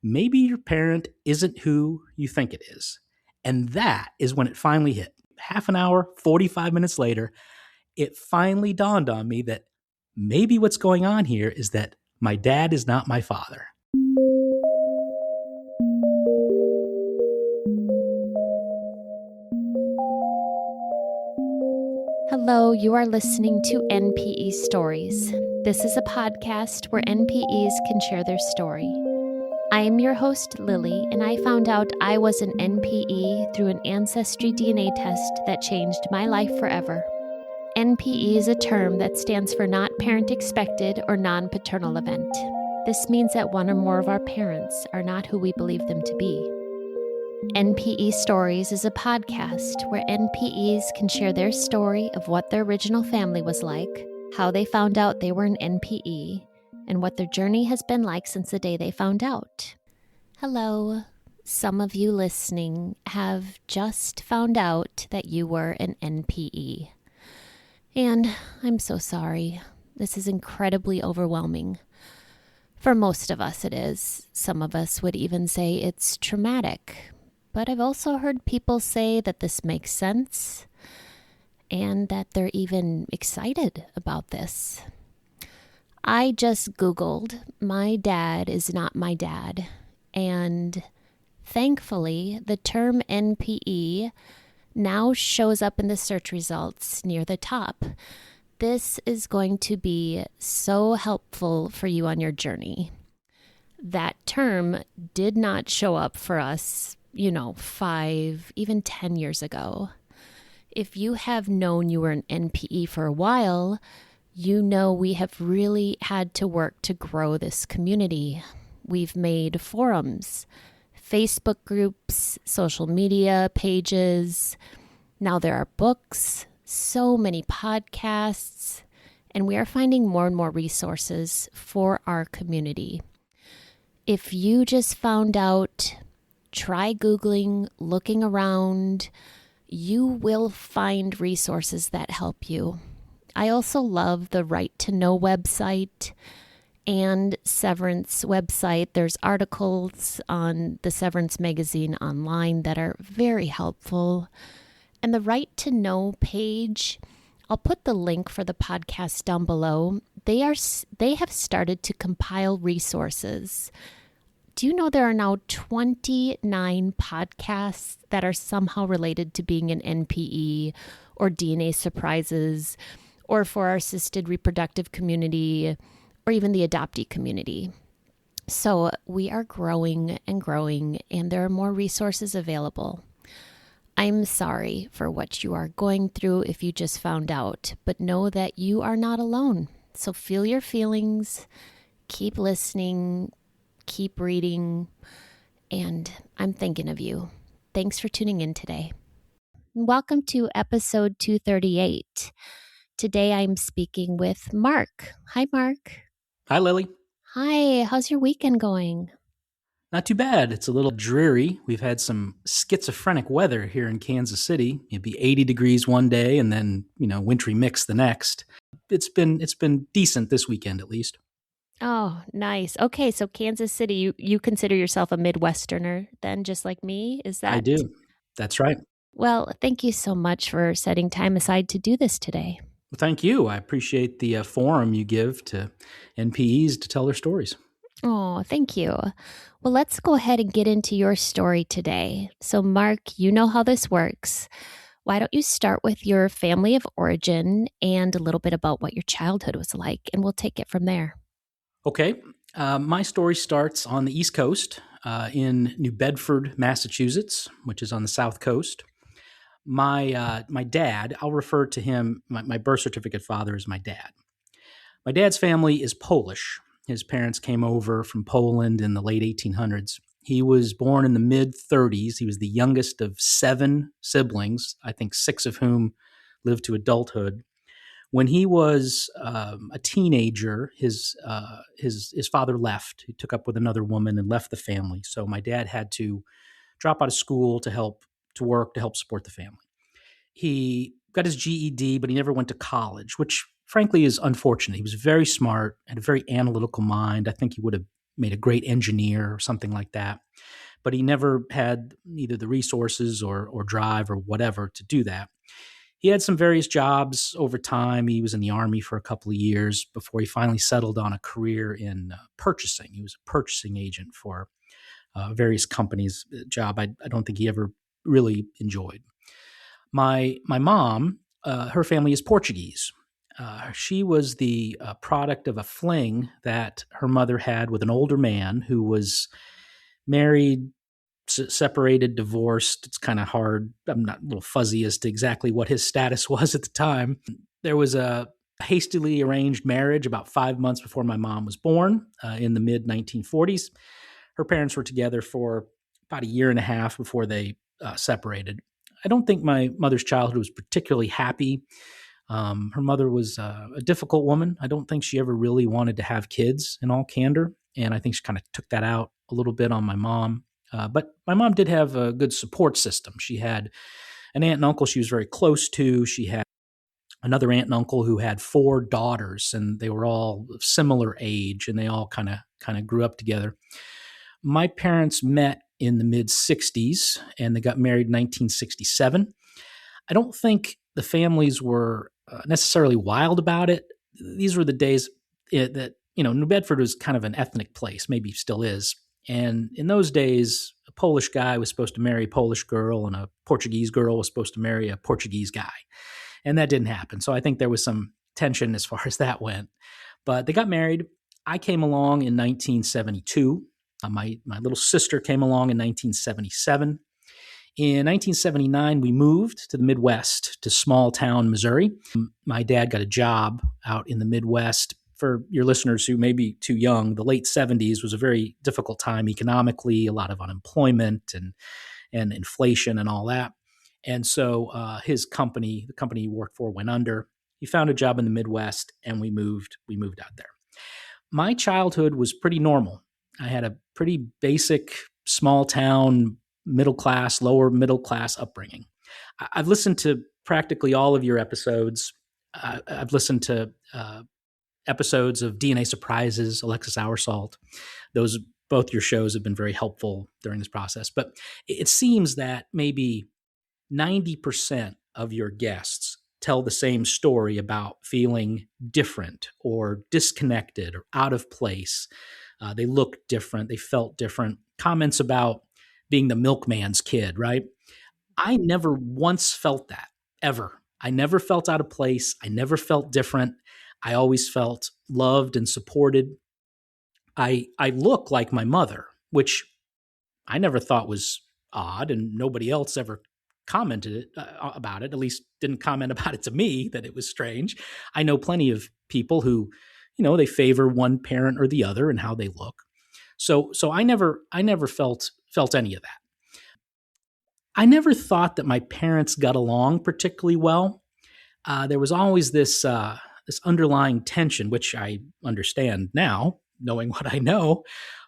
maybe your parent isn't who you think it is. And that is when it finally hit. Half an hour, 45 minutes later, it finally dawned on me that maybe what's going on here is that my dad is not my father. Hello, you are listening to NPE Stories. This is a podcast where NPEs can share their story. I am your host, Lily, and I found out I was an NPE through an ancestry DNA test that changed my life forever. NPE is a term that stands for Not Parent Expected or Non-Paternal Event. This means that one or more of our parents are not who we believe them to be. NPE Stories is a podcast where NPEs can share their story of what their original family was like, how they found out they were an NPE, and what their journey has been like since the day they found out. Hello. Some of you listening have just found out that you were an NPE. And I'm so sorry. This is incredibly overwhelming. For most of us it is. Some of us would even say it's traumatic. But I've also heard people say that this makes sense and that they're even excited about this. I just Googled, "My dad is not my dad," and thankfully the term NPE now shows up in the search results near the top. This is going to be so helpful for you on your journey. That term did not show up for us 5, even 10 years ago. If you have known you were an NPE for a while, you know we have really had to work to grow this community. We've made forums, Facebook groups, social media pages. Now there are books, so many podcasts, and we are finding more and more resources for our community. If you just found out, try Googling, looking around. You will find resources that help you. I also love the Right to Know website and Severance website. There's articles on the Severance magazine online that are very helpful. And the Right to Know page, I'll put the link for the podcast down below. They have started to compile resources. Do you know there are now 29 podcasts that are somehow related to being an NPE or DNA surprises or for our assisted reproductive community or even the adoptee community? So we are growing and growing, and there are more resources available. I'm sorry for what you are going through if you just found out, but know that you are not alone. So feel your feelings, keep listening, keep reading, and I'm thinking of you. Thanks for tuning in today. Welcome to episode 238. Today I'm speaking with Mark. Hi, Mark. Hi, Lily. Hi, how's your weekend going? Not too bad. It's a little dreary. We've had some schizophrenic weather here in Kansas City. It'd be 80 degrees one day and then, wintry mix the next. It's been decent this weekend, at least. Oh, nice. Okay, so Kansas City, you consider yourself a Midwesterner then, just like me? Is that? I do. That's right. Well, thank you so much for setting time aside to do this today. Well, thank you. I appreciate the forum you give to NPEs to tell their stories. Oh, thank you. Well, let's go ahead and get into your story today. So, Mark, you know how this works. Why don't you start with your family of origin and a little bit about what your childhood was like, and we'll take it from there. Okay. My story starts on the East Coast in New Bedford, Massachusetts, which is on the South Coast. My dad, I'll refer to him, my birth certificate father is my dad. My dad's family is Polish. His parents came over from Poland in the late 1800s. He was born in the mid-30s. He was the youngest of 7 siblings, I think 6 of whom lived to adulthood. When he was a teenager, his father left. He took up with another woman and left the family. So my dad had to drop out of school to work to help support the family. He got his GED, but he never went to college, which frankly is unfortunate. He was very smart, had a very analytical mind. I think he would have made a great engineer or something like that. But he never had either the resources or drive or whatever to do that. He had some various jobs over time. He was in the Army for a couple of years before he finally settled on a career in purchasing. He was a purchasing agent for various companies, a job I don't think he ever really enjoyed. My mom, her family is Portuguese. She was the product of a fling that her mother had with an older man who was married, separated, divorced. It's kind of hard. I'm not a little fuzzy as to exactly what his status was at the time. There was a hastily arranged marriage about 5 months before my mom was born in the mid 1940s. Her parents were together for about a year and a half before they separated. I don't think my mother's childhood was particularly happy. Her mother was a difficult woman. I don't think she ever really wanted to have kids, in all candor. And I think she kind of took that out a little bit on my mom. But my mom did have a good support system. She had an aunt and uncle she was very close to. She had another aunt and uncle who had 4 daughters, and they were all of similar age, and they all kind of grew up together. My parents met in the mid 60s, and they got married in 1967. I don't think the families were necessarily wild about it. These were the days that, New Bedford was kind of an ethnic place, maybe still is. And in those days, a Polish guy was supposed to marry a Polish girl, and a Portuguese girl was supposed to marry a Portuguese guy. And that didn't happen. So I think there was some tension as far as that went. But they got married. I came along in 1972. My little sister came along in 1977. In 1979, we moved to the Midwest, to small town Missouri. My dad got a job out in the Midwest. For your listeners who may be too young, the late 70s was a very difficult time economically, a lot of unemployment and inflation and all that. And so his company, the company he worked for, went under. He found a job in the Midwest, and we moved out there. My childhood was pretty normal. I had a pretty basic small town, middle class, lower middle class upbringing. I've listened to practically all of your episodes. I've listened to episodes of DNA Surprises, Alexis Oursalt. Both your shows have been very helpful during this process. But it seems that maybe 90% of your guests tell the same story about feeling different or disconnected or out of place. They looked different. They felt different. Comments about being the milkman's kid, right? I never once felt that, ever. I never felt out of place. I never felt different. I always felt loved and supported. I look like my mother, which I never thought was odd, and nobody else ever commented about it, at least didn't comment about it to me, that it was strange. I know plenty of people who, they favor one parent or the other and how they look. So I never felt any of that. I never thought that my parents got along particularly well. There was always this underlying tension, which I understand now, knowing what I know.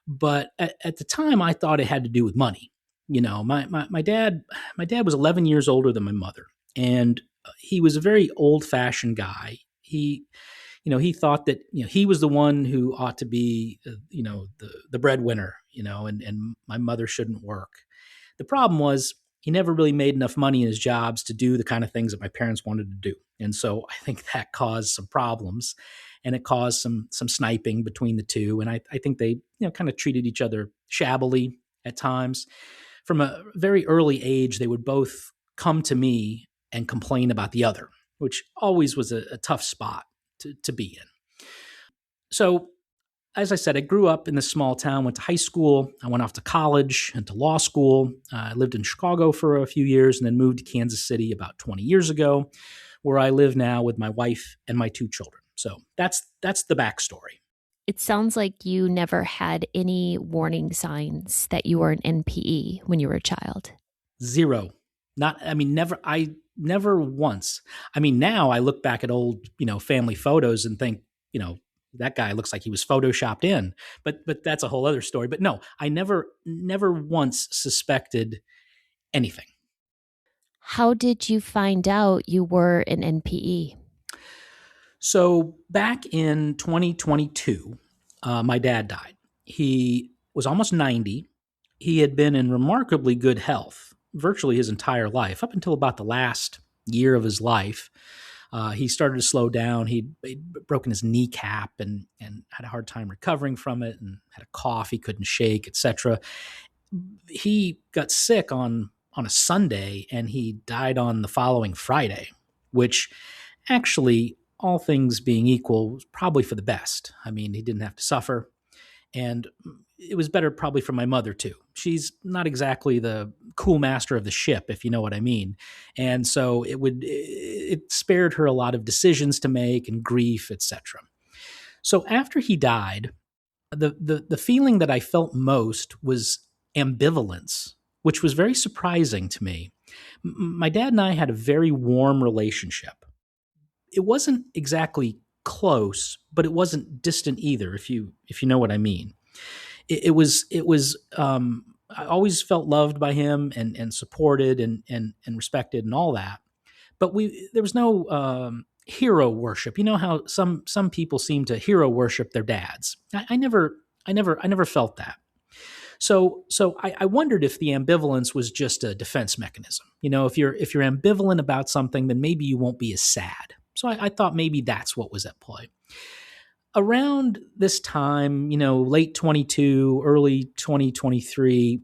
But at the time, I thought it had to do with money. My dad was 11 years older than my mother, and he was a very old-fashioned guy. He thought that he was the one who ought to be the breadwinner, and my mother shouldn't work. The problem was he never really made enough money in his jobs to do the kind of things that my parents wanted to do. And so I think that caused some problems, and it caused some sniping between the two. And I think they kind of treated each other shabbily at times. From a very early age, they would both come to me and complain about the other, which always was a tough spot to be in. So, as I said, I grew up in this small town, went to high school. I went off to college and to law school. I lived in Chicago for a few years and then moved to Kansas City about 20 years ago, where I live now with my wife and my 2 children. So that's the backstory. It sounds like you never had any warning signs that you were an NPE when you were a child. Zero. Never once. Now I look back at old, family photos and think, that guy looks like he was photoshopped in, but that's a whole other story. But no, I never once suspected anything. How did you find out you were an NPE? So back in 2022, my dad died. He was almost 90. He had been in remarkably good health virtually his entire life, up until about the last year of his life. He started to slow down. He'd broken his kneecap and had a hard time recovering from it, and had a cough he couldn't shake, etc. He got sick on a Sunday, and he died on the following Friday, which actually, all things being equal, was probably for the best. I mean, he didn't have to suffer, and it was better probably for my mother too. She's not exactly the cool master of the ship, if you know what I mean. And so it spared her a lot of decisions to make and grief, etc. So after he died, the feeling that I felt most was ambivalence, which was very surprising to me. My dad and I had a very warm relationship. It wasn't exactly close, but it wasn't distant either, if you know what I mean. It was I always felt loved by him and supported and respected and all that. But there was no hero worship. You know how some people seem to hero worship their dads. I never felt that. So I wondered if the ambivalence was just a defense mechanism. You know, if you're ambivalent about something, then maybe you won't be as sad. So I thought maybe that's what was at play. Around this time, late 22, early 2023,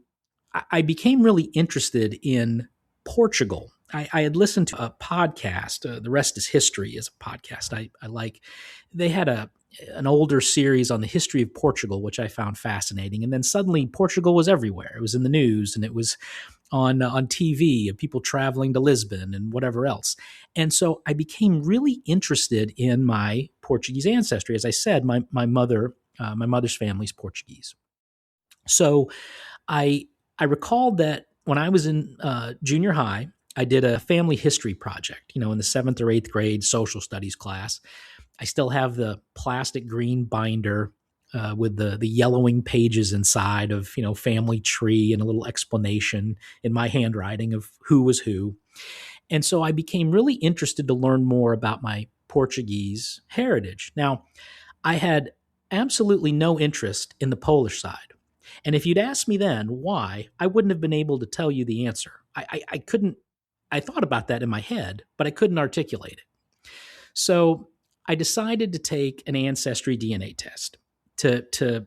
I became really interested in Portugal. I had listened to a podcast. The Rest is History is a podcast I like. They had an older series on the history of Portugal, which I found fascinating. And then suddenly Portugal was everywhere. It was in the news, and it was on TV, of people traveling to Lisbon and whatever else. And so I became really interested in my Portuguese ancestry. As I said, my mother's family is Portuguese. So I recalled that when I was in junior high, I did a family history project, in the 7th or 8th grade social studies class. I still have the plastic green binder with the yellowing pages inside of, family tree and a little explanation in my handwriting of who was who. And so I became really interested to learn more about my Portuguese heritage. Now, I had absolutely no interest in the Polish side. And if you'd asked me then why, I wouldn't have been able to tell you the answer. I couldn't, I thought about that in my head, but I couldn't articulate it. So I decided to take an ancestry DNA test to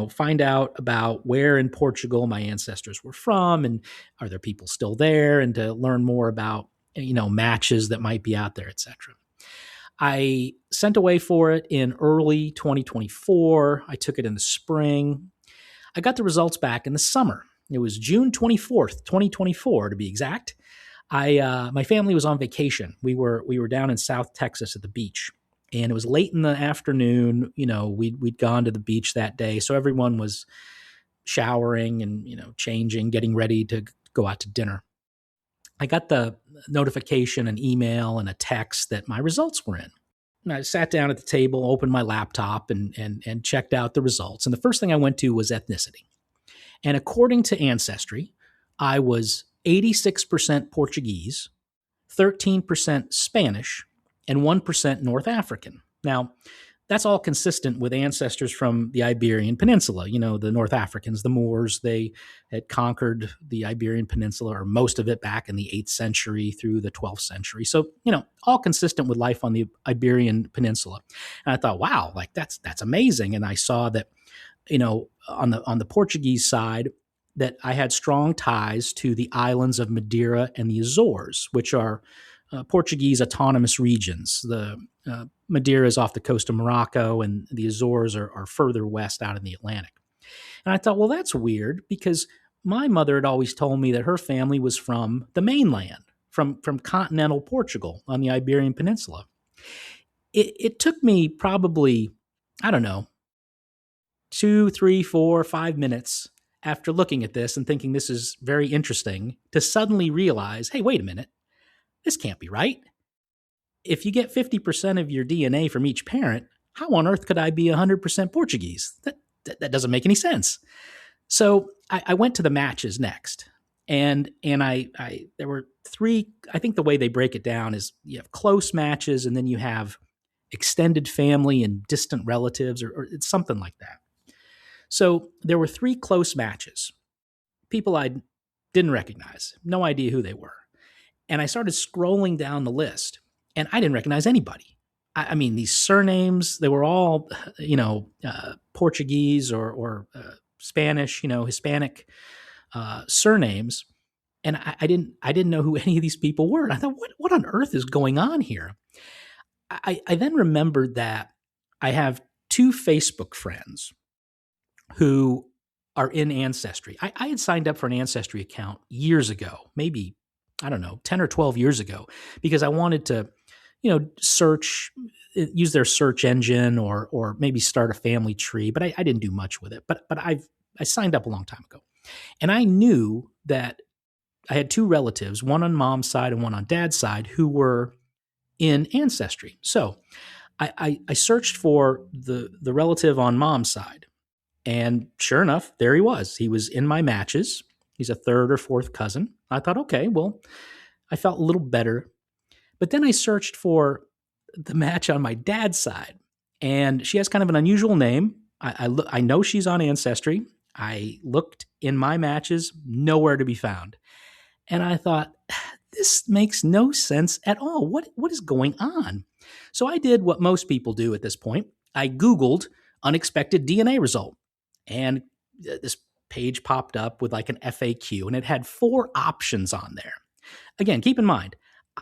find out about where in Portugal my ancestors were from, and are there people still there, and to learn more about, matches that might be out there, etc. I sent away for it in early 2024. I took it in the spring. I got the results back in the summer. It was June 24th, 2024 to be exact. My family was on vacation. We were down in South Texas at the beach, and it was late in the afternoon. We'd gone to the beach that day, so everyone was showering and changing, getting ready to go out to dinner. I got the notification, an email, and a text that my results were in. And I sat down at the table, opened my laptop, and checked out the results. And the first thing I went to was ethnicity. And according to Ancestry, I was 86% Portuguese, 13% Spanish, and 1% North African. Now, that's all consistent with ancestors from the Iberian Peninsula. The North Africans, the Moors, they had conquered the Iberian Peninsula, or most of it, back in the 8th century through the 12th century. So, all consistent with life on the Iberian Peninsula. And I thought, wow, like that's amazing. And I saw that, on the Portuguese side, that I had strong ties to the islands of Madeira and the Azores, which are Portuguese autonomous regions. The Madeira is off the coast of Morocco, and the Azores are further west out in the Atlantic. And I thought, well, that's weird, because my mother had always told me that her family was from the mainland, from continental Portugal on the Iberian Peninsula. It took me probably, I don't know, 2, 3, 4, 5 minutes after looking at this and thinking this is very interesting to suddenly realize, hey, wait a minute, this can't be right. If you get 50% of your DNA from each parent, how on earth could I be 100% Portuguese? That doesn't make any sense. So I went to the matches next. And there were 3, I think the way they break it down is you have close matches, and then you have extended family and distant relatives, or it's something like that. So there were three close matches, people I didn't recognize, no idea who they were. And I started scrolling down the list, and I didn't recognize anybody. I mean, these surnames, they were all, Portuguese or Spanish, Hispanic surnames. And I didn't know who any of these people were. And I thought, what on earth is going on here? I then remembered that I have two Facebook friends who are in Ancestry. I had signed up for an Ancestry account years ago, maybe, I don't know, 10 or 12 years ago, because I wanted to, search, use their search engine or maybe start a family tree, but I didn't do much with it. But I signed up a long time ago. And I knew that I had two relatives, one on mom's side and one on dad's side, who were in Ancestry. So I searched for the relative on mom's side. And sure enough, there he was. He was in my matches. He's a third or fourth cousin. I thought, okay, well, I felt a little better. But then I searched for the match on my dad's side. And she has kind of an unusual name. I know she's on Ancestry. I looked in my matches, nowhere to be found. And I thought, this makes no sense at all. What is going on? So I did what most people do at this point. I Googled unexpected DNA result. And this page popped up with like an FAQ, and it had 4 options on there. Again, keep in mind,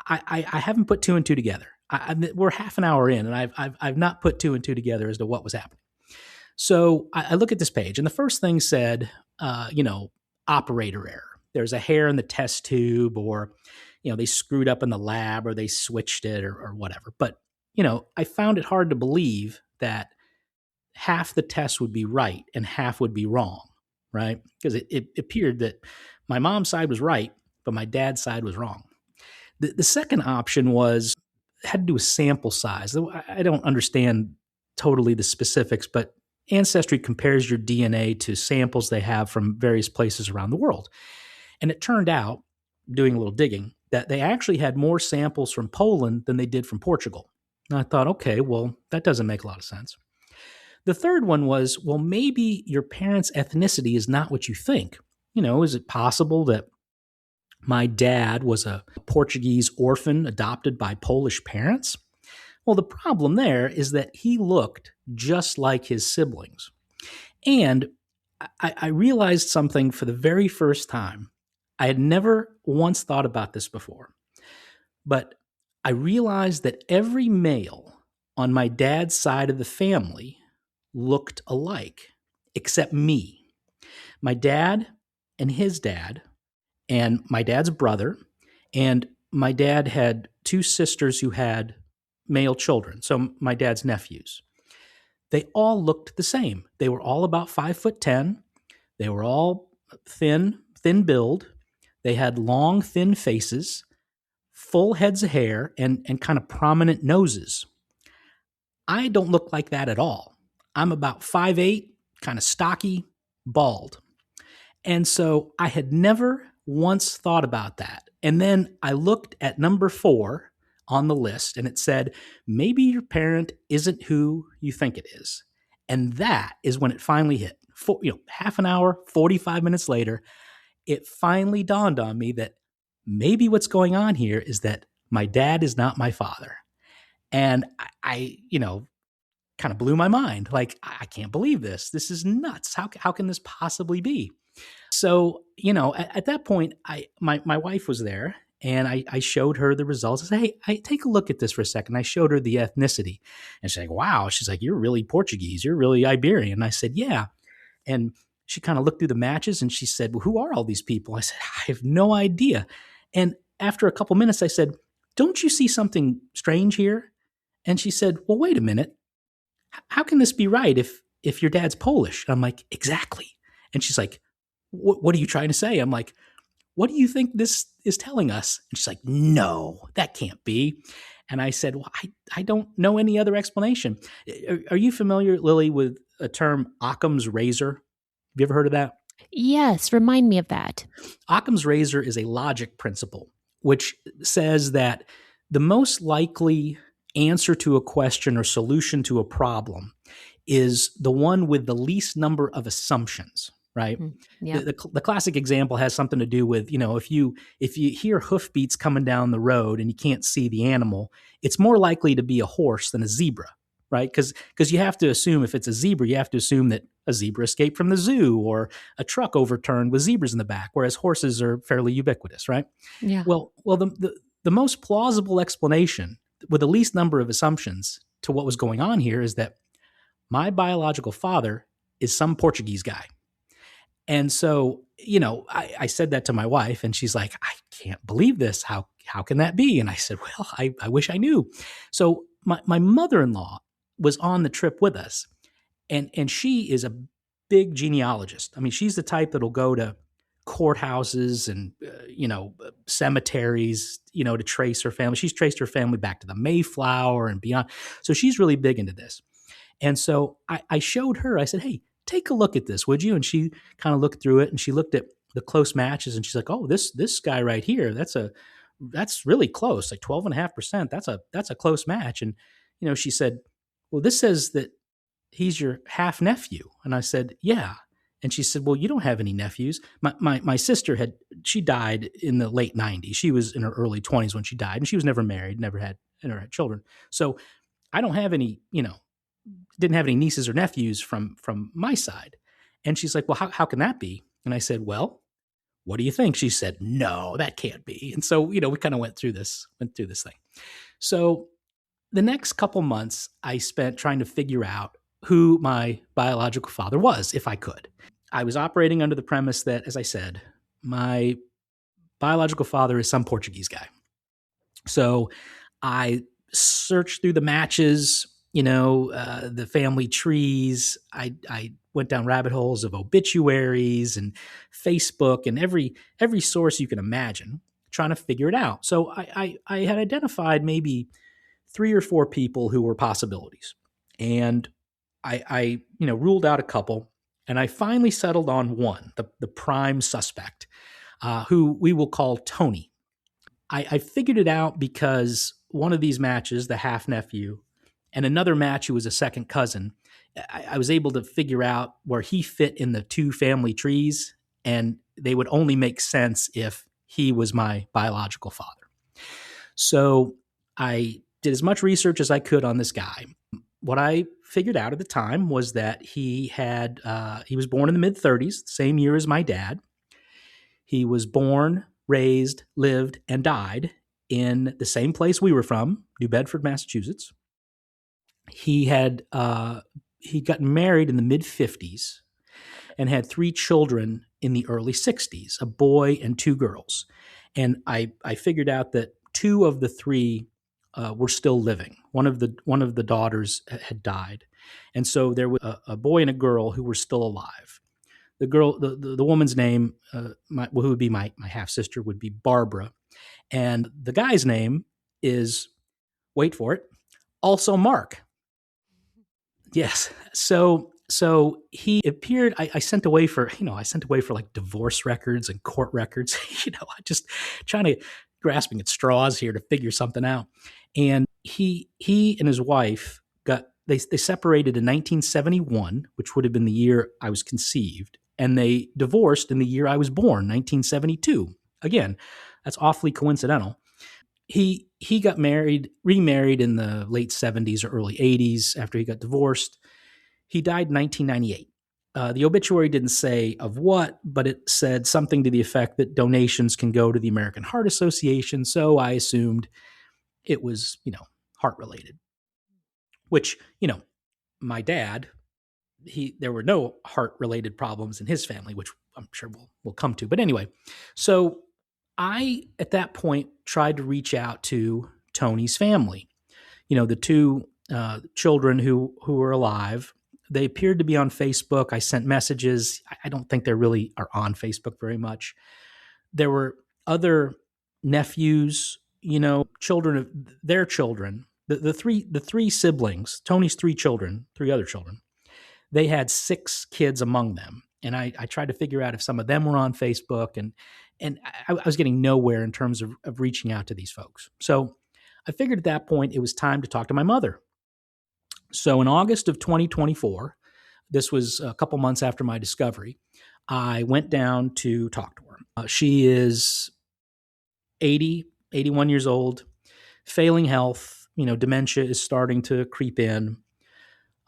I haven't put 2 and 2 together. We're half an hour in, and I've not put 2 and 2 together as to what was happening. So I look at this page, and the first thing said, operator error. There's a hair in the test tube, or they screwed up in the lab, or they switched it, or whatever. But I found it hard to believe that half the test would be right and half would be wrong, right? Because it appeared that my mom's side was right, but my dad's side was wrong. The second option had to do with sample size. I don't understand totally the specifics, but Ancestry compares your DNA to samples they have from various places around the world. And it turned out, doing a little digging, that they actually had more samples from Poland than they did from Portugal. And I thought, okay, well, that doesn't make a lot of sense. The third one was, well, maybe your parents' ethnicity is not what you think. Is it possible that my dad was a Portuguese orphan adopted by Polish parents? Well, the problem there is that he looked just like his siblings. And I realized something for the very first time. I had never once thought about this before, but I realized that every male on my dad's side of the family looked alike, except me. My dad and his dad, and my dad's brother, and my dad had 2 sisters who had male children, so my dad's nephews. They all looked the same. They were all about 5'10". They were all thin build. They had long, thin faces, full heads of hair, and kind of prominent noses. I don't look like that at all. I'm about 5'8", kind of stocky, bald. And so I had never once thought about that. And then I looked at number 4 on the list, and it said, maybe your parent isn't who you think it is. And that is when it finally hit. Half an hour, 45 minutes later, it finally dawned on me that maybe what's going on here is that my dad is not my father. And I kind of blew my mind. Like, I can't believe this. This is nuts. How can this possibly be? So, at that point, my wife was there, and I showed her the results. I said, hey, take a look at this for a second. I showed her the ethnicity, and she's like, wow. She's like, you're really Portuguese. You're really Iberian. And I said, yeah. And she kind of looked through the matches, and she said, well, who are all these people? I said, I have no idea. And after a couple minutes, I said, don't you see something strange here? And she said, well, wait a minute. How can this be right if your dad's Polish? And I'm like, exactly. And she's like, what are you trying to say? I'm like, what do you think this is telling us? And she's like, no, that can't be. And I said, well, I don't know any other explanation. Are you familiar, Lily, with a term Occam's razor? Have you ever heard of that? Yes, remind me of that. Occam's razor is a logic principle, which says that the most likely answer to a question or solution to a problem is the one with the least number of assumptions, right? Yep. The classic example has something to do with, if you hear hoofbeats coming down the road and you can't see the animal, it's more likely to be a horse than a zebra, right? Because you have to assume, if it's a zebra, you have to assume that a zebra escaped from the zoo or a truck overturned with zebras in the back, whereas horses are fairly ubiquitous, right? Yeah. Well, the most plausible explanation with the least number of assumptions to what was going on here is that my biological father is some Portuguese guy. And so, I said that to my wife, and she's like, I can't believe this. How can that be? And I said, well, I wish I knew. So my mother-in-law was on the trip with us, and she is a big genealogist. I mean, she's the type that'll go to courthouses and cemeteries, to trace her family. She's traced her family back to the Mayflower and beyond. So she's really big into this. And so I showed her, I said, hey, take a look at this, would you? And she kind of looked through it, and she looked at the close matches, and she's like, oh, this guy right here, that's really close, like 12.5%. That's a close match. And, she said, well, this says that he's your half nephew. And I said, yeah. And she said, well, you don't have any nephews. My sister she died in the late 90s. She was in her early 20s when she died, and she was never married, never had children. So I don't have any, didn't have any nieces or nephews from my side. And she's like, well, how can that be? And I said, well, what do you think? She said, no, that can't be. And so, we kind of went through this thing. So the next couple months I spent trying to figure out who my biological father was, if I could. I was operating under the premise that, as I said, my biological father is some Portuguese guy. So I searched through the matches, the family trees. I went down rabbit holes of obituaries and Facebook and every source you can imagine, trying to figure it out. So I had identified maybe 3 or 4 people who were possibilities, and I ruled out a couple, and I finally settled on one, the prime suspect, who we will call Tony. I figured it out because one of these matches, the half nephew, and another match who was a second cousin, I was able to figure out where he fit in the 2 family trees, and they would only make sense if he was my biological father. So I did as much research as I could on this guy. What I figured out at the time was that he was born in the mid-30s, same year as my dad. He was born, raised, lived, and died in the same place we were from, New Bedford, Massachusetts. He got married in the mid-50s and had 3 children in the early 60s, a boy and 2 girls. And I figured out that 2 of the 3 were still living. One of the daughters had died, and so there was a boy and a girl who were still alive. The girl, the woman's name, who would be my half sister, would be Barbara, and the guy's name is, wait for it, also Mark. Yes. So he appeared. I sent away for like divorce records and court records. Just trying to grasping at straws here to figure something out. And he and his wife they separated in 1971, which would have been the year I was conceived, and they divorced in the year I was born, 1972. Again, that's awfully coincidental. He got remarried in the late 70s or early 80s after he got divorced. He died in 1998. The obituary didn't say of what, but it said something to the effect that donations can go to the American Heart Association. So I assumed it was, heart related, which, my dad, there were no heart related problems in his family, which I'm sure we'll come to. But anyway, so I, at that point, tried to reach out to Tony's family. The 2 children who were alive. They appeared to be on Facebook. I sent messages. I don't think they really are on Facebook very much. There were other nephews, children of their children. The 3 siblings, Tony's 3 other children. They had 6 kids among them. And I tried to figure out if some of them were on Facebook, and I was getting nowhere in terms of reaching out to these folks. So I figured at that point it was time to talk to my mother. So in August of 2024, this was a couple months after my discovery, I went down to talk to her. She is 80, 81 years old, failing health. Dementia is starting to creep in.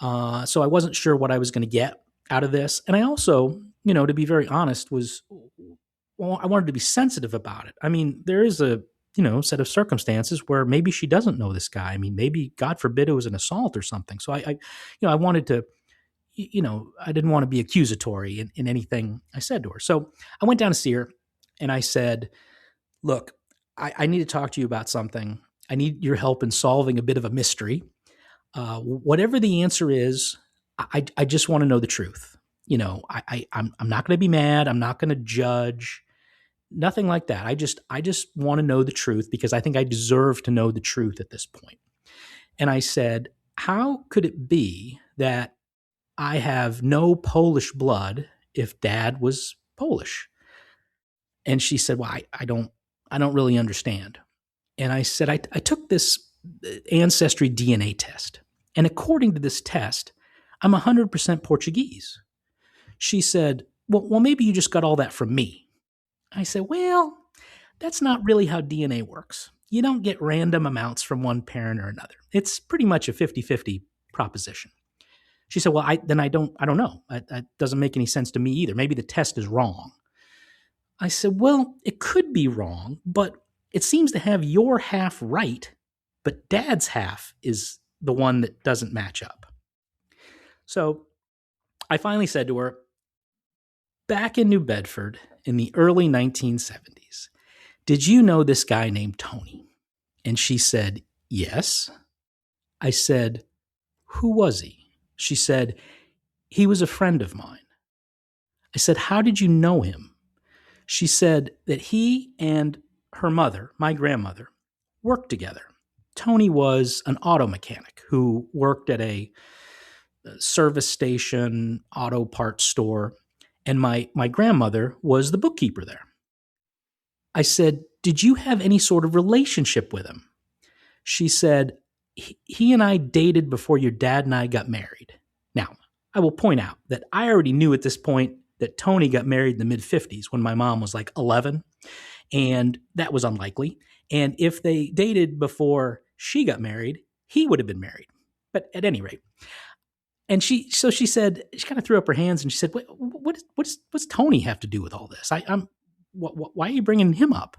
So I wasn't sure what I was going to get out of this. And I also, to be very honest, I wanted to be sensitive about it. I mean, there is a, set of circumstances where maybe she doesn't know this guy. I mean, maybe, God forbid, it was an assault or something. So I wanted to, I didn't want to be accusatory in anything I said to her. So I went down to see her and I said, look, I need to talk to you about something. I need your help in solving a bit of a mystery. Whatever the answer is, I just want to know the truth. I'm not going to be mad. I'm not going to judge. Nothing like that. I just want to know the truth because I think I deserve to know the truth at this point. And I said, how could it be that I have no Polish blood if Dad was Polish? And she said, well, I don't really understand. And I said, I took this ancestry DNA test. And according to this test, I'm 100% Portuguese. She said, well, maybe you just got all that from me. I said, well, that's not really how DNA works. You don't get random amounts from one parent or another. It's pretty much a 50-50 proposition. She said, well, I don't know. That doesn't make any sense to me either. Maybe the test is wrong. I said, well, it could be wrong, but it seems to have your half right, but Dad's half is the one that doesn't match up. So I finally said to her, back in New Bedford in the early 1970s, did you know this guy named Tony? And she said, yes. I said, who was he? She said, he was a friend of mine. I said, how did you know him? She said that he and her mother, my grandmother, worked together. Tony was an auto mechanic who worked at a service station, auto parts store, and my grandmother was the bookkeeper there. I said, did you have any sort of relationship with him? She said, he and I dated before your dad and I got married. Now, I will point out that I already knew at this point that Tony got married in the mid-50s when my mom was like 11, and that was unlikely. And if they dated before she got married, he would have been married. But at any rate, and she said, she kind of threw up her hands and she said, what's Tony have to do with all this? Why are you bringing him up?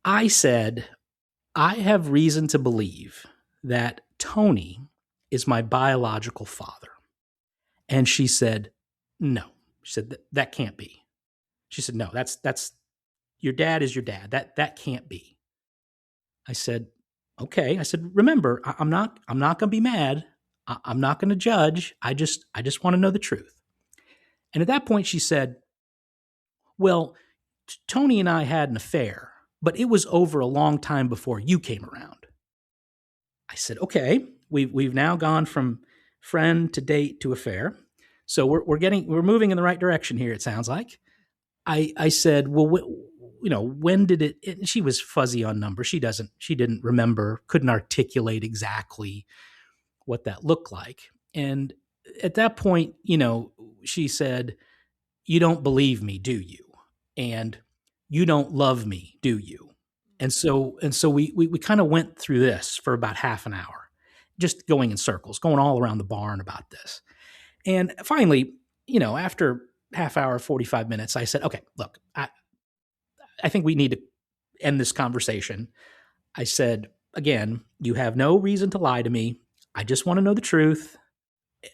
I said, I have reason to believe that Tony is my biological father. And she said, no. She said, that can't be. She said, no, that's your dad is your dad. That can't be. I said, okay. I said, remember, I'm not going to be mad. I'm not going to judge. I just want to know the truth. And at that point, she said, well, Tony and I had an affair, but it was over a long time before you came around. I said, okay, we've now gone from friend to date to affair. So we're moving in the right direction here, it sounds like. I said, well, when did it, and she was fuzzy on numbers. She didn't remember, couldn't articulate exactly what that looked like. And at that point, she said, you don't believe me, do you? And you don't love me, do you? And so we kind of went through this for about half an hour, just going in circles, going all around the barn about this. And finally, after half hour, 45 minutes, I said, okay, look, I think we need to end this conversation. I said, again, you have no reason to lie to me. I just want to know the truth.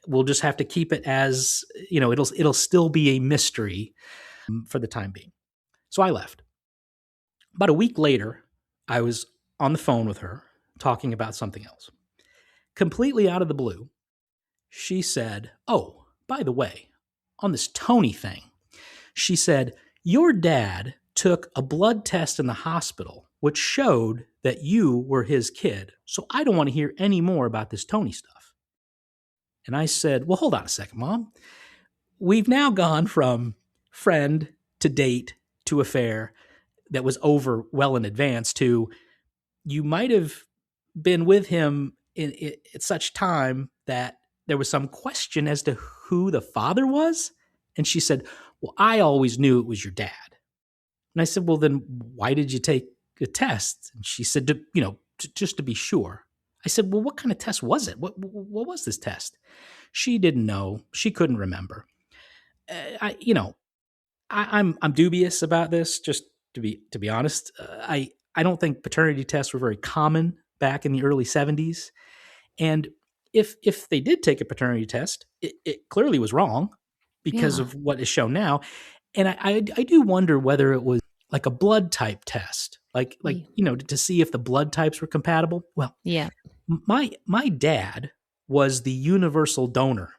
We'll just have to keep it as, it'll still be a mystery for the time being. So I left. About a week later, I was on the phone with her talking about something else. Completely out of the blue, she said, oh, by the way, on this Tony thing, she said, your dad took a blood test in the hospital which showed that you were his kid. So I don't want to hear any more about this Tony stuff. And I said, well, hold on a second, Mom. We've now gone from friend to date to affair that was over well in advance to you might have been with him at such time that there was some question as to who the father was. And she said, well, I always knew it was your dad. And I said, well, then why did you take a test? And she said, just to be sure. I said, well, what kind of test was it? What was this test? She didn't know. She couldn't remember. I'm dubious about this. Just to be honest, I don't think paternity tests were very common back in the early 70s. And if they did take a paternity test, it clearly was wrong because Yeah. of what is shown now. And I do wonder whether it was like a blood type test, like to see if the blood types were compatible. Well, Yeah. my dad was the universal donor.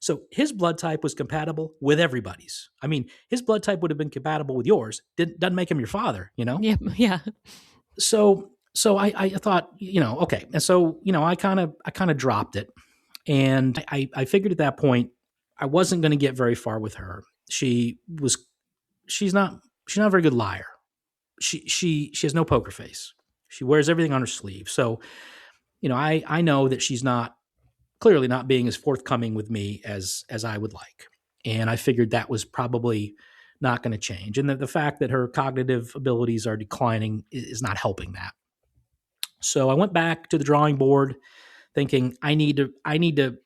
So his blood type was compatible with everybody's. I mean, his blood type would have been compatible with yours. Doesn't make him your father, Yeah. Yeah. So I thought, okay. And so, I kind of dropped it. And I figured at that point I wasn't going to get very far with her. She's not a very good liar. She has no poker face. She wears everything on her sleeve. So, I know that she's clearly not being as forthcoming with me as I would like. And I figured that was probably not going to change. And the fact that her cognitive abilities are declining is not helping that. So I went back to the drawing board thinking I need to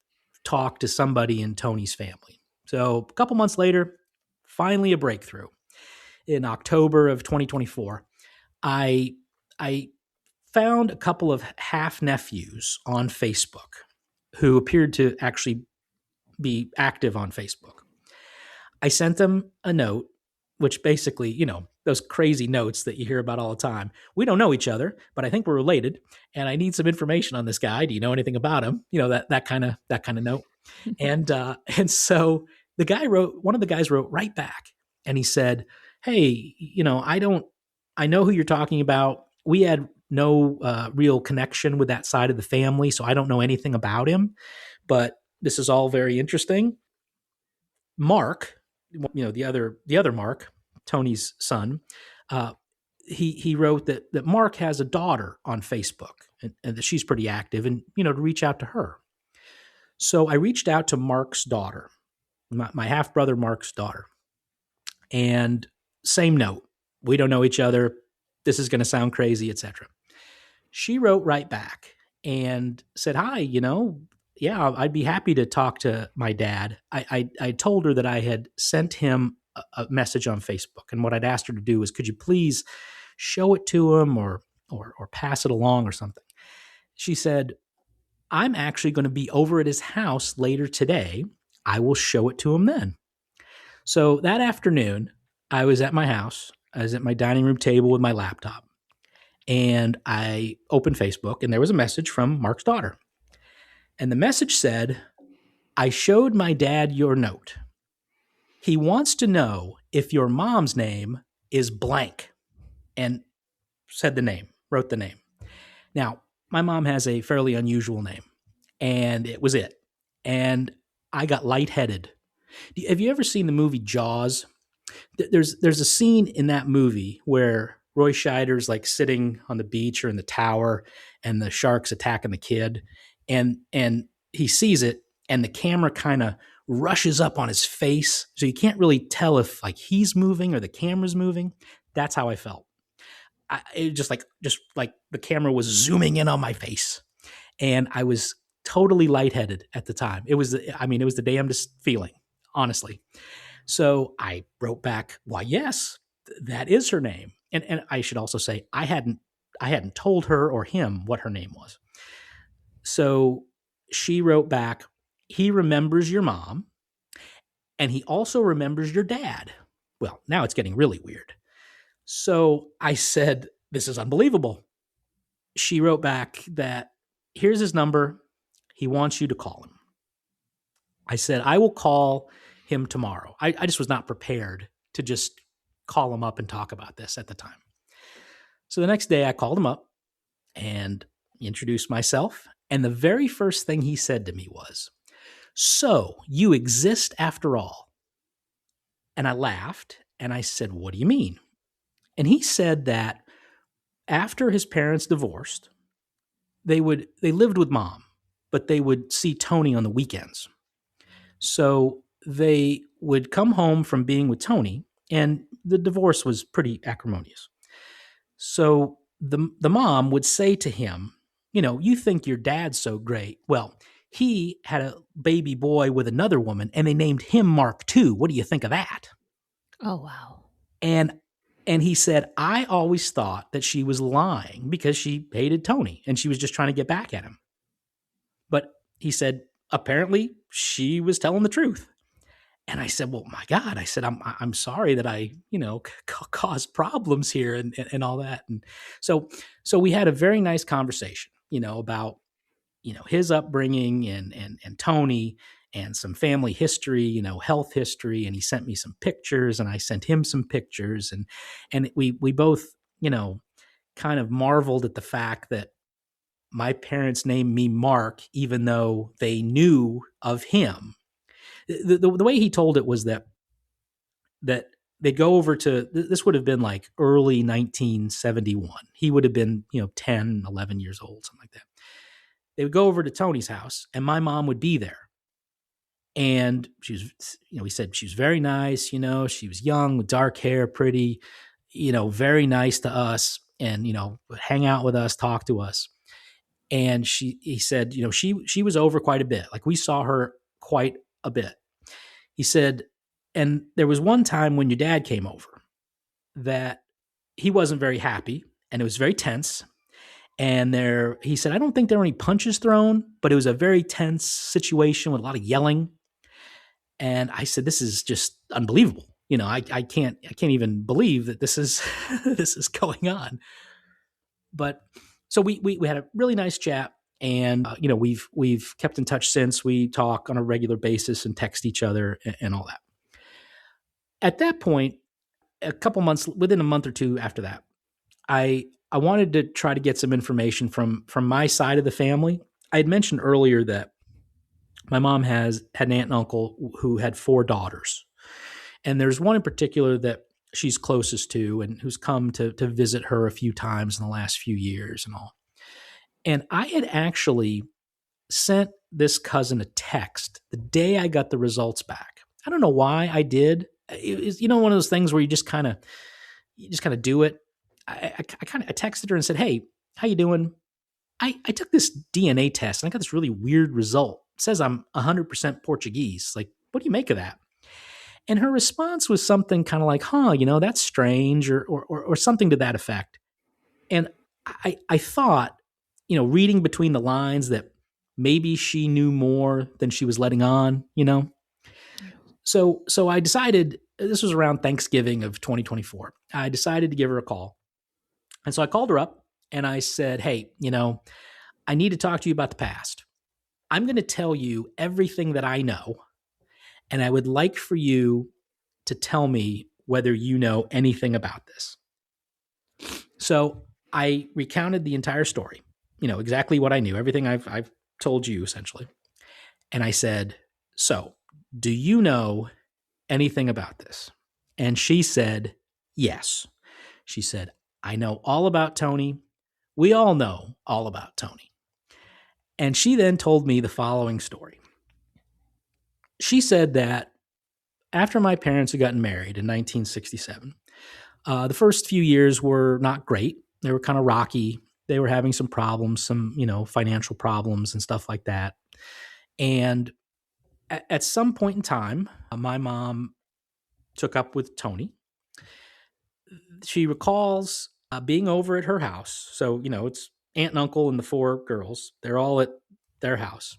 talk to somebody in Tony's family. So a couple months later, finally a breakthrough. In October of 2024, I found a couple of half nephews on Facebook who appeared to actually be active on Facebook. I sent them a note, which basically, those crazy notes that you hear about all the time. We don't know each other, but I think we're related, and I need some information on this guy. Do you know anything about him? That kind of note. And so one of the guys wrote right back, and he said, "Hey, I know who you're talking about. We had no real connection with that side of the family, so I don't know anything about him, but this is all very interesting. Mark, the other Mark, Tony's son, he wrote that Mark has a daughter on Facebook and that she's pretty active, and to reach out to her. So I reached out to Mark's daughter, my half brother Mark's daughter, and same note. We don't know each other. This is going to sound crazy, etc. She wrote right back and said, "Hi, yeah, I'd be happy to talk to my dad." I told her that I had sent him a message on Facebook, and what I'd asked her to do was, could you please show it to him or pass it along or something? She said, "I'm actually going to be over at his house later today. I will show it to him then." So that afternoon, I was at my house. I was at my dining room table with my laptop, and I opened Facebook, and there was a message from Mark's daughter. And the message said, "I showed my dad your note. He wants to know if your mom's name is blank," and wrote the name. Now, my mom has a fairly unusual name, and it was it. And I got lightheaded. Have you ever seen the movie Jaws? There's a scene in that movie where Roy Scheider's like sitting on the beach or in the tower, and the shark's attacking the kid, and he sees it, and the camera kind of rushes up on his face, so you can't really tell if like he's moving or the camera's moving. That's how I felt. It just like the camera was zooming in on my face, and I was totally lightheaded at the time. It was the damnedest feeling, honestly. So I wrote back, "Why, yes, that is her name." And I should also say I hadn't told her or him what her name was. So she wrote back, "He remembers your mom, and he also remembers your dad." Well, now it's getting really weird. So I said, "This is unbelievable." She wrote back that, "Here's his number. He wants you to call him." I said, "I will call him tomorrow." I just was not prepared to just call him up and talk about this at the time. So the next day I called him up and introduced myself. And the very first thing he said to me was, "So you exist after all?" And I laughed and I said, "What do you mean?" And he said that after his parents divorced, they lived with mom, but they would see Tony on the weekends. So they would come home from being with Tony, and the divorce was pretty acrimonious. So the mom would say to him, you think your dad's so great. Well, he had a baby boy with another woman, and they named him Mark too. What do you think of that? Oh, wow. And and he said, I always thought that she was lying because she hated Tony and she was just trying to get back at him. But he said, apparently she was telling the truth. And I said, well, my God, I said, I'm sorry that I, caused problems here and all that. And so we had a very nice conversation, about, his upbringing and Tony and some family history, health history. And he sent me some pictures and I sent him some pictures. And we both, kind of marveled at the fact that my parents named me Mark, even though they knew of him. The way he told it was that they'd go over to, this would have been like early 1971. He would have been, 10, 11 years old, something like that. They would go over to Tony's house and my mom would be there. And she was, he said she was very nice, she was young with dark hair, pretty, very nice to us and, would hang out with us, talk to us. And he said, she was over quite a bit. Like we saw her quite a bit. He said, and there was one time when your dad came over that he wasn't very happy and it was very tense. And he said, I don't think there were any punches thrown, but it was a very tense situation with a lot of yelling. And I said, this is just unbelievable. I can't even believe that this is this is going on. But so we had a really nice chat, and we've kept in touch since. We talk on a regular basis and text each other and all that. At that point, a couple months, within a month or two after that, I wanted to try to get some information from my side of the family. I had mentioned earlier that my mom had an aunt and uncle who had 4 daughters. And there's one in particular that she's closest to and who's come to visit her a few times in the last few years and all. And I had actually sent this cousin a text the day I got the results back. I don't know why I did. It was, one of those things where you just kind of do it. I texted her and said, hey, how you doing? I took this DNA test and I got this really weird result. It says I'm 100% Portuguese. Like, what do you make of that? And her response was something kind of like, that's strange or something to that effect. And I thought, reading between the lines that maybe she knew more than she was letting on, So I decided, this was around Thanksgiving of 2024. I decided to give her a call. And so I called her up and I said, hey, I need to talk to you about the past. I'm going to tell you everything that I know. And I would like for you to tell me whether you know anything about this. So I recounted the entire story, exactly what I knew, everything I've told you essentially. And I said, so do you know anything about this? And she said, yes. She said, I know all about Tony. We all know all about Tony. And she then told me the following story. She said that after my parents had gotten married in 1967, the first few years were not great. They were kind of rocky. They were having some problems, some, financial problems and stuff like that. And at some point in time, my mom took up with Tony. She recalls being over at her house. So, it's aunt and uncle and the 4 girls. They're all at their house.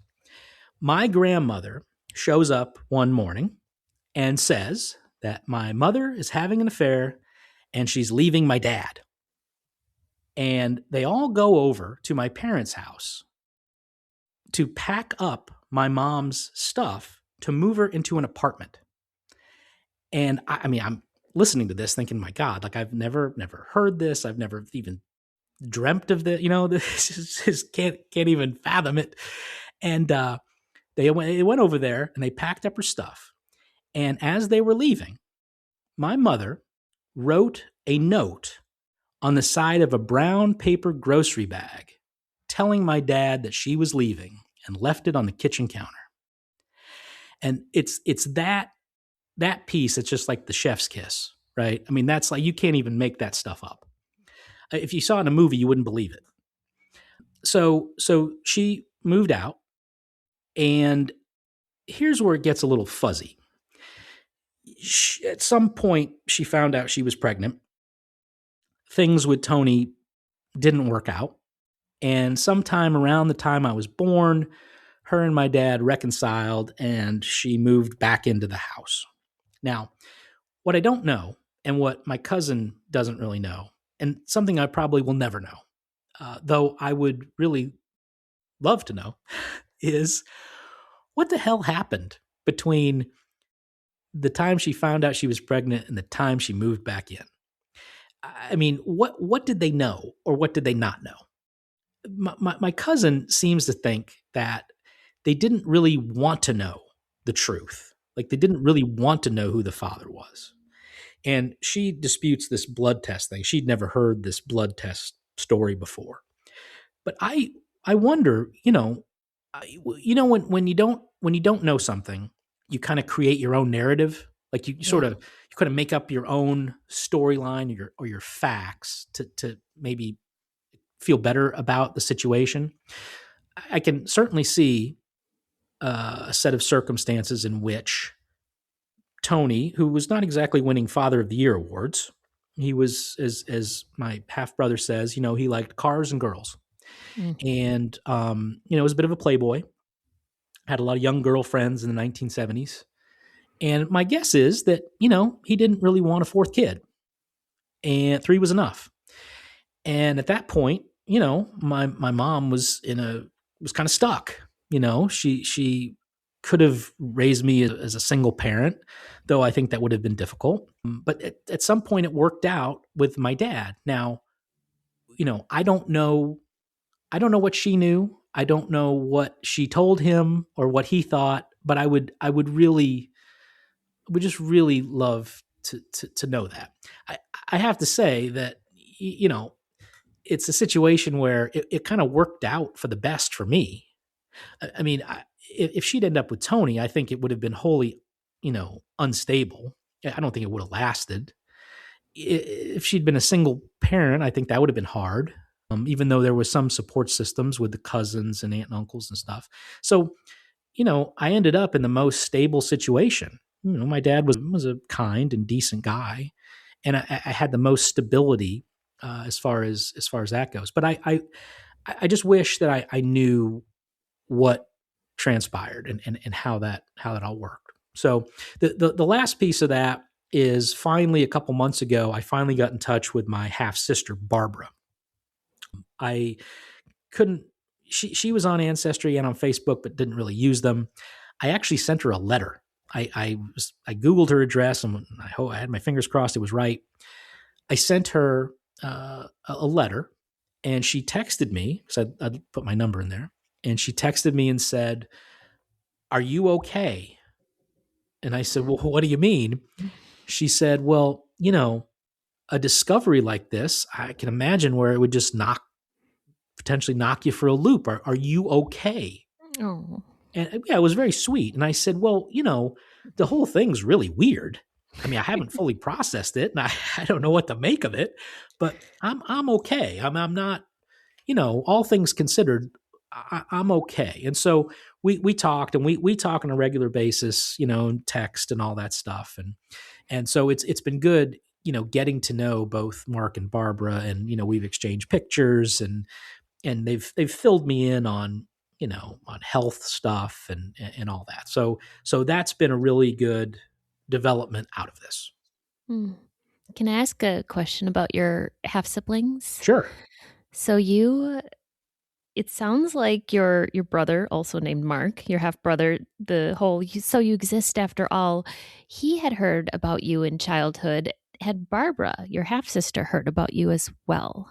My grandmother shows up one morning and says that my mother is having an affair and she's leaving my dad. And they all go over to my parents' house to pack up my mom's stuff to move her into an apartment. And I'm listening to this thinking, my God, like I've never heard this. I've never even dreamt of this, this just can't even fathom it. And they went over there and they packed up her stuff. And as they were leaving, my mother wrote a note on the side of a brown paper grocery bag telling my dad that she was leaving and left it on the kitchen counter. And it's that piece that's just like the chef's kiss, right? I mean, that's like, you can't even make that stuff up. If you saw it in a movie, you wouldn't believe it. So she moved out, and here's where it gets a little fuzzy. At some point, she found out she was pregnant. Things with Tony didn't work out. And sometime around the time I was born, her and my dad reconciled, and she moved back into the house. Now, what I don't know, and what my cousin doesn't really know, and something I probably will never know, though I would really love to know, is what the hell happened between the time she found out she was pregnant and the time she moved back in. I mean, what did they know, or what did they not know? My cousin seems to think that they didn't really want to know the truth. Like, they didn't really want to know who the father was. And she disputes this blood test thing. She'd never heard this blood test story before. But I wonder, when you don't know something, you kind of create your own narrative. Like, you sort of you kind of make up your own storyline, or your facts to maybe feel better about the situation. I can certainly see a set of circumstances in which Tony, who was not exactly winning Father of the Year awards, he was, as my half brother says, he liked cars and girls, and was a bit of a playboy. Had a lot of young girlfriends in the 1970s, and my guess is that he didn't really want a fourth kid, and 3 was enough. And at that point, my mom was kind of stuck. She could have raised me as a single parent, though I think that would have been difficult. But at some point, it worked out with my dad. Now, I don't know what she knew. I don't know what she told him or what he thought. But I would just really love to know that. I have to say that it's a situation where it kind of worked out for the best for me. I mean, if she'd end up with Tony, I think it would have been wholly, unstable. I don't think it would have lasted. If she'd been a single parent, I think that would have been hard, even though there was some support systems with the cousins and aunt and uncles and stuff. So, I ended up in the most stable situation. My dad was a kind and decent guy, and I had the most stability as far as that goes. But I just wish that I knew what transpired and how that all worked. So the last piece of that is, finally a couple months ago, I finally got in touch with my half sister Barbara. I couldn't. She was on Ancestry and on Facebook, but didn't really use them. I actually sent her a letter. I Googled her address, and I had my fingers crossed it was right. I sent her a letter, and she texted me, because I'd put my number in there, and she texted me and said, "Are you okay?" And I said, "Well, what do you mean?" She said, "Well, a discovery like this, I can imagine where it would just potentially knock you for a loop. Are you okay?" Oh. And yeah, it was very sweet. And I said, "Well, the whole thing's really weird. I mean, I haven't fully processed it, and I don't know what to make of it, but I'm okay. I'm not, all things considered, I'm okay." And so we talked, and we talk on a regular basis, and text and all that stuff. And so it's been good, getting to know both Mark and Barbara, and, we've exchanged pictures, and they've filled me in on, on health stuff and all that. So that's been a really good development out of this. Can I ask a question about your half siblings? Sure. So it sounds like your brother, also named Mark, your half brother, so you exist after all. He had heard about you in childhood. Had Barbara, your half sister, heard about you as well?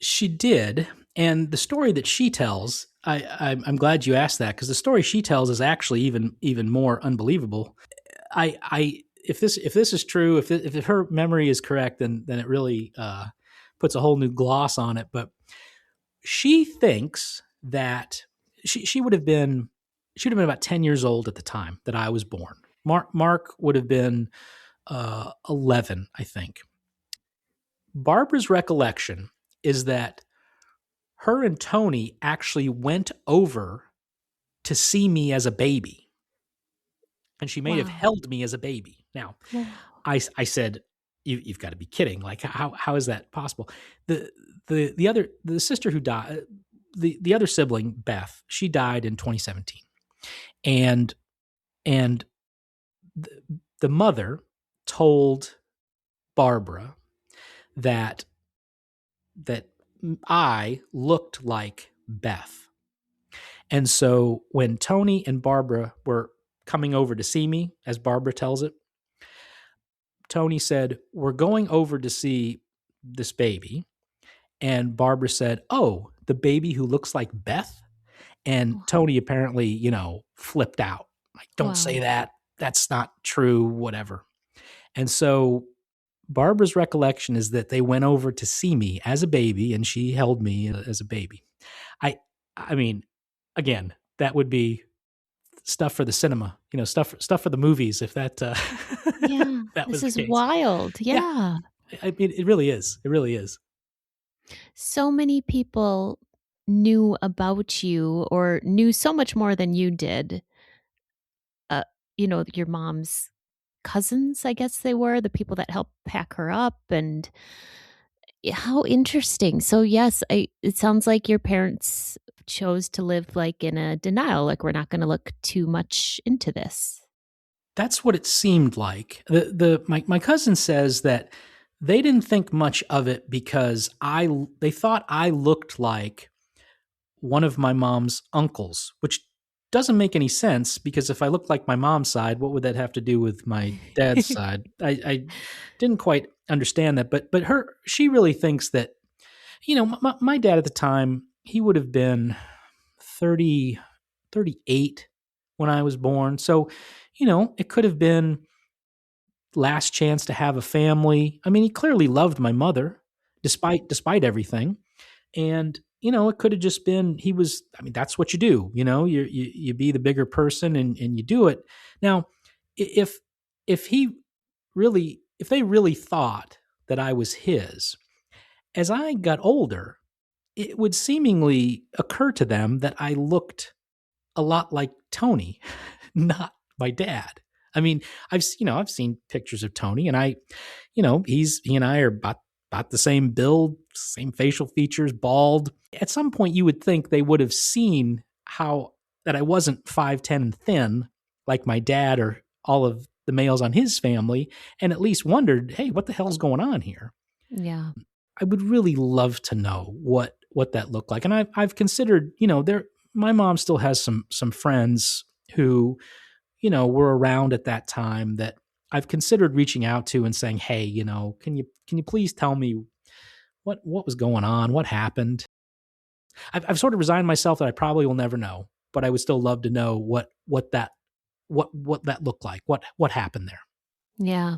She did. And the story that she tells, I'm glad you asked that, because the story she tells is actually even more unbelievable. If this is true, if her memory is correct, then it really puts a whole new gloss on it. But she thinks that she would have been about 10 years old at the time that I was born. Mark would have been 11, I think. Barbara's recollection is that her and Tony actually went over to see me as a baby, and she may have Wow. held me as a baby. Now, Wow. I said, you've got to be kidding. Like, how is that possible? The sister who died, the other sibling, Beth, she died in 2017. And and the mother told Barbara that that I looked like Beth. And so when Tony and Barbara were coming over to see me, as Barbara tells it, Tony said, "We're going over to see this baby." And Barbara said, "Oh, the baby who looks like Beth?" And Tony apparently, flipped out. Like, "Don't say Wow. that. That's not true, whatever." And so Barbara's recollection is that they went over to see me as a baby, and she held me as a baby. I I mean, again, that would be stuff for the cinema, stuff for the movies if that Yeah. that This was the is case. wild. Yeah, Yeah. I mean, it really is. It really is. So many people knew about you or knew so much more than you did. Uh, your mom's cousins, I guess they were, the people that helped pack her up, and how interesting. So yes, it sounds like your parents chose to live like in a denial, like we're not going to look too much into this. That's what it seemed like. My cousin says that they didn't think much of it because they thought I looked like one of my mom's uncles, which doesn't make any sense because if I looked like my mom's side, what would that have to do with my dad's side? I didn't quite understand that, but she really thinks that my dad at the time, he would have been 30, 38 when I was born. So, it could have been last chance to have a family. I mean, he clearly loved my mother despite everything. And, it could have just been that's what you do, you be the bigger person and you do it. Now, if he if they really thought that I was his, as I got older, it would seemingly occur to them that I looked a lot like Tony, not my dad. I mean, I've seen pictures of Tony, and he and I are about the same build, same facial features, bald. At some point, you would think they would have seen how that I wasn't 5'10" and thin like my dad or all of the males on his family, and at least wondered, hey, what the hell's going on here? Yeah. I would really love to know what that looked like. And I've considered, my mom still has some friends who, were around at that time that I've considered reaching out to and saying, "Hey, can you please tell me what was going on? What happened?" I've sort of resigned myself that I probably will never know, but I would still love to know what that looked like. What happened there. Yeah.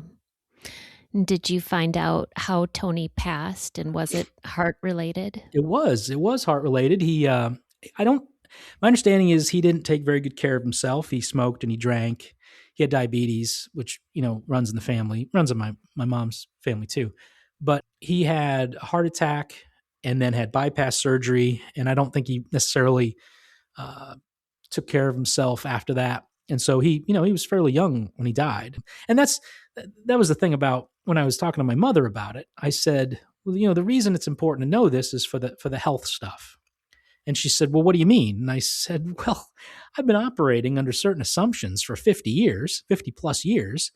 Did you find out how Tony passed, and was it heart related? It was heart related. I don't, my understanding is he didn't take very good care of himself. He smoked and he drank. He had diabetes, which, runs in the family, runs in my mom's family too. But he had a heart attack and then had bypass surgery. And I don't think he necessarily uh, took care of himself after that. And so he was fairly young when he died. And that was the thing about when I was talking to my mother about it. I said, well, the reason it's important to know this is for the health stuff. And she said, "Well, what do you mean?" And I said, "Well, I've been operating under certain assumptions for 50 plus years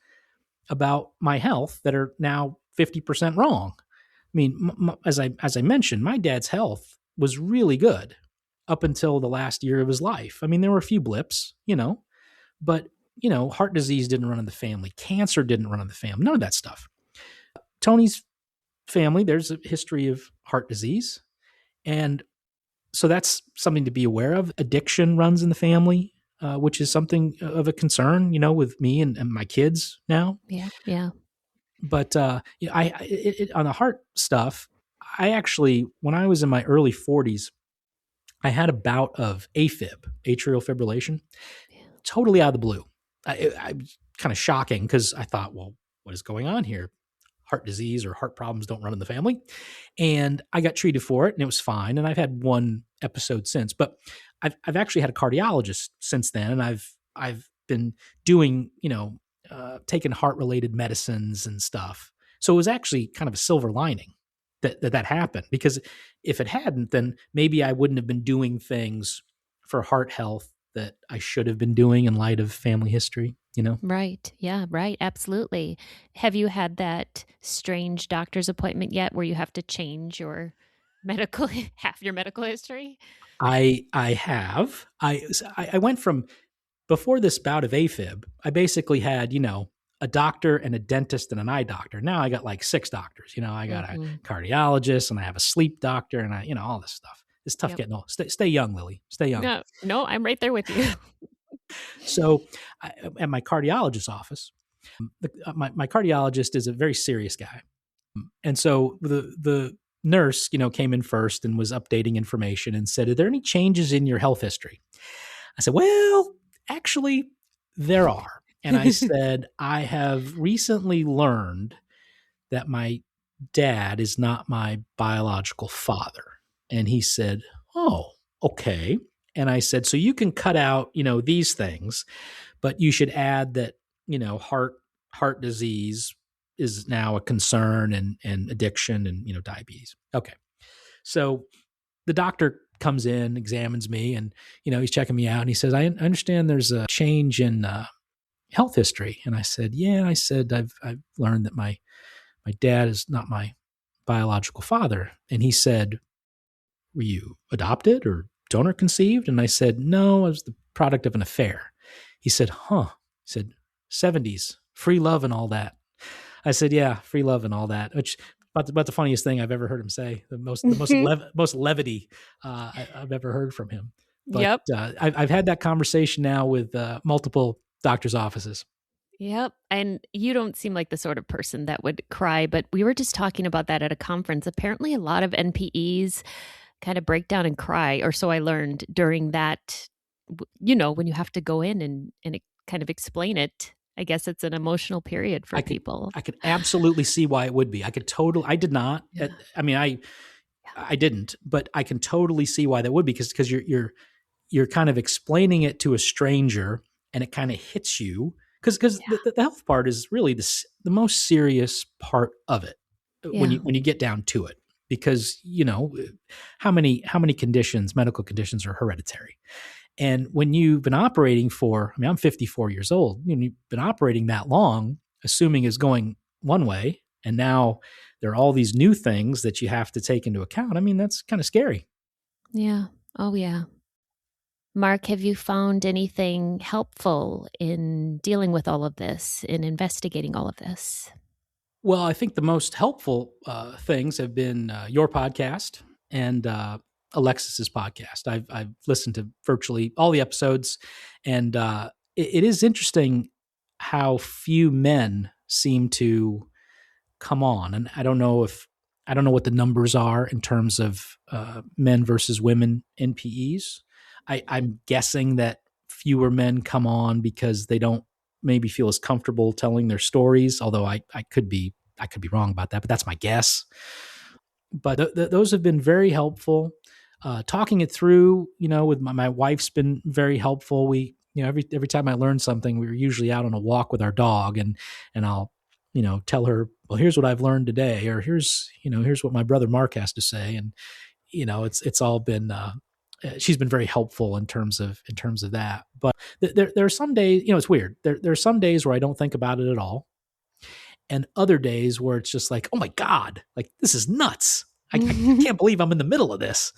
about my health that are now 50% wrong." I mean, as I mentioned, my dad's health was really good up until the last year of his life. I mean, there were a few blips, but heart disease didn't run in the family, cancer didn't run in the family, none of that stuff. Tony's family, there's a history of heart disease, and so that's something to be aware of. Addiction runs in the family, which is something of a concern, with me and my kids now. Yeah. Yeah. But on the heart stuff, I actually, when I was in my early 40s, I had a bout of AFib, atrial fibrillation, totally out of the blue. I kind of shocking because I thought, well, what is going on here? Heart disease or heart problems don't run in the family. And I got treated for it and it was fine. And I've had one episode since, but I've actually had a cardiologist since then. And I've been doing, taking heart related medicines and stuff. So it was actually kind of a silver lining that happened, because if it hadn't, then maybe I wouldn't have been doing things for heart health that I should have been doing in light of family history. Right. Yeah, right. Absolutely. Have you had that strange doctor's appointment yet where you have to change your medical half your medical history? I have. I went from, before this bout of AFib, I basically had, a doctor and a dentist and an eye doctor. Now I got like 6 doctors. I got a Mhm. cardiologist and I have a sleep doctor and all this stuff. It's tough Yep. getting old. Stay young, Lily. Stay young. No, no, I'm right there with you. So at my cardiologist's office, my cardiologist is a very serious guy. And so the nurse, came in first and was updating information and said, "Are there any changes in your health history?" I said, "Well, actually, there are." And I said, "I have recently learned that my dad is not my biological father." And he said, "Oh, okay." And I said, "So you can cut out, these things, but you should add that, heart disease is now a concern, and addiction, and, diabetes." Okay. So the doctor comes in, examines me, and, he's checking me out, and he says, "I understand there's a change in health history." And I said, "Yeah." I said, I've learned that my dad is not my biological father." And he said, "Were you adopted or donor conceived?" And I said, "No, I was the product of an affair." He said, "Huh." He said, "70s, free love and all that." I said, "Yeah, free love and all that," which about the funniest thing I've ever heard him say. Most levity I've ever heard from him. But Yep. I've had that conversation now with multiple doctors' offices. Yep. And you don't seem like the sort of person that would cry, but we were just talking about that at a conference. Apparently, a lot of NPEs kind of break down and cry, or so I learned during that, when you have to go in and kind of explain it. I guess it's an emotional period for I could people. I could absolutely see why it would be. I did not. Yeah. I mean, I didn't, but I can totally see why that would be, because you're kind of explaining it to a stranger and it kind of hits you, because Yeah. the health part is really the most serious part of it when Yeah. you get down to it, because how many conditions, medical conditions, are hereditary. And when you've been operating for, I mean, I'm 54 years old, you've been operating that long, assuming is going one way, and now there are all these new things that you have to take into account. I mean, that's kind of scary. Yeah. Oh, yeah. Mark, have you found anything helpful in dealing with all of this, in investigating all of this? Well, I think the most helpful things have been your podcast and Alexis's podcast. I've listened to virtually all the episodes, and it is interesting how few men seem to come on. And I don't know what the numbers are in terms of men versus women NPEs. I'm guessing that fewer men come on because they don't maybe feel as comfortable telling their stories. Although I could be wrong about that, but that's my guess. But those have been very helpful. Talking it through, with my wife's been very helpful. We, every time I learn something, we were usually out on a walk with our dog, and I'll, tell her, "Well, here's what I've learned today," or here's what my brother Mark has to say. And, it's all been, she's been very helpful in terms of that. But there are some days, it's weird. There are some days where I don't think about it at all, and other days where it's just like, "Oh my God, like this is nuts. I can't believe I'm in the middle of this."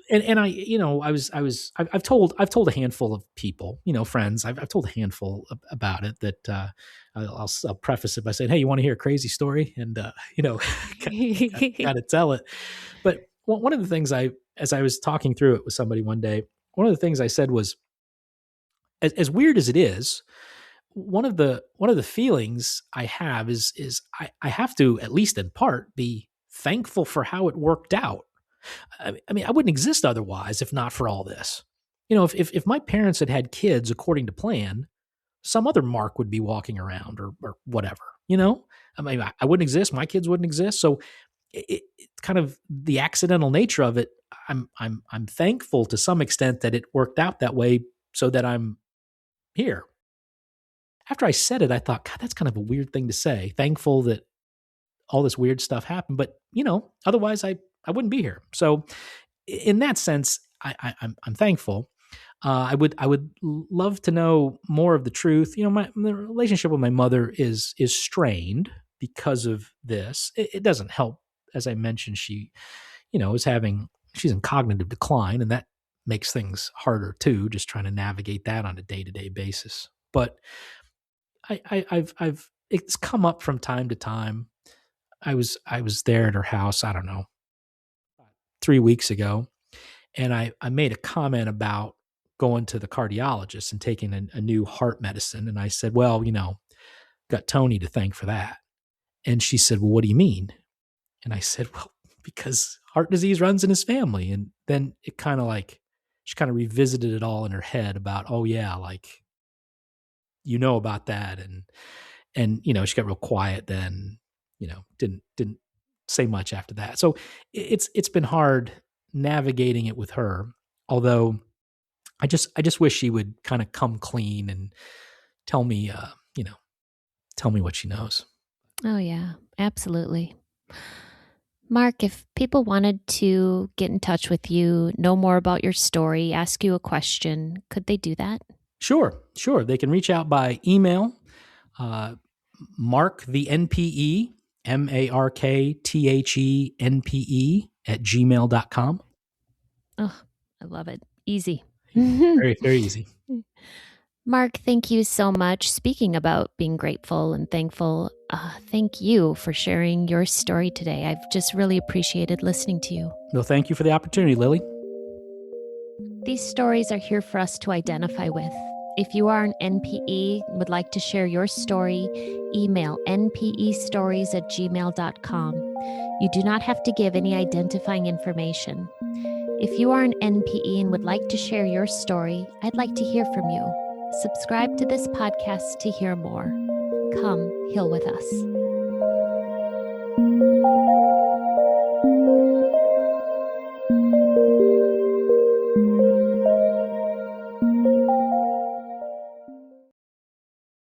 And I've told a handful of people, friends. I've told a handful about it, that I'll preface it by saying, "Hey, you want to hear a crazy story?" And got to tell it. But one of the things, as I was talking through it with somebody one day, one of the things I said was, as weird as it is, one of the feelings I have is I have to, at least in part, be thankful for how it worked out. I mean, I wouldn't exist otherwise if not for all this. You know, if my parents had had kids according to plan, some other Mark would be walking around or whatever, you know? I mean, I wouldn't exist. My kids wouldn't exist. So it's kind of the accidental nature of it. I'm thankful to some extent that it worked out that way so that I'm here. After I said it, I thought, God, that's kind of a weird thing to say. Thankful that all this weird stuff happened, but you know, otherwise I wouldn't be here. So in that sense, I'm thankful. I would love to know more of the truth. You know, the relationship with my mother is strained because of this. It doesn't help, as I mentioned. She, you know, she's in cognitive decline, and that makes things harder too. Just trying to navigate that on a day to day basis. But I've it's come up from time to time. I was there at her house. I don't know, 3 weeks ago, and I made a comment about going to the cardiologist and taking a new heart medicine. And I said, well, you know, got Tony to thank for that. And she said, well, what do you mean? And I said, well, because heart disease runs in his family. And then it kind of like, she kind of revisited it all in her head about, oh yeah, like, you know about that. And, you know, she got real quiet then, you know, didn't say much after that. So it's been hard navigating it with her. Although I just wish she would kind of come clean and tell me, you know, tell me what she knows. Oh, yeah, absolutely. Mark, if people wanted to get in touch with you, know more about your story, ask you a question, could they do that? Sure. They can reach out by email, Mark the NPE, MarkThenpe @gmail.com. Oh, I love it. Easy. Very, very easy. Mark, thank you so much. Speaking about being grateful and thankful, thank you for sharing your story today. I've just really appreciated listening to you. Well, thank you for the opportunity, Lily. These stories are here for us to identify with. If you are an NPE and would like to share your story, email npestories@gmail.com. You do not have to give any identifying information. If you are an NPE and would like to share your story, I'd like to hear from you. Subscribe to this podcast to hear more. Come heal with us.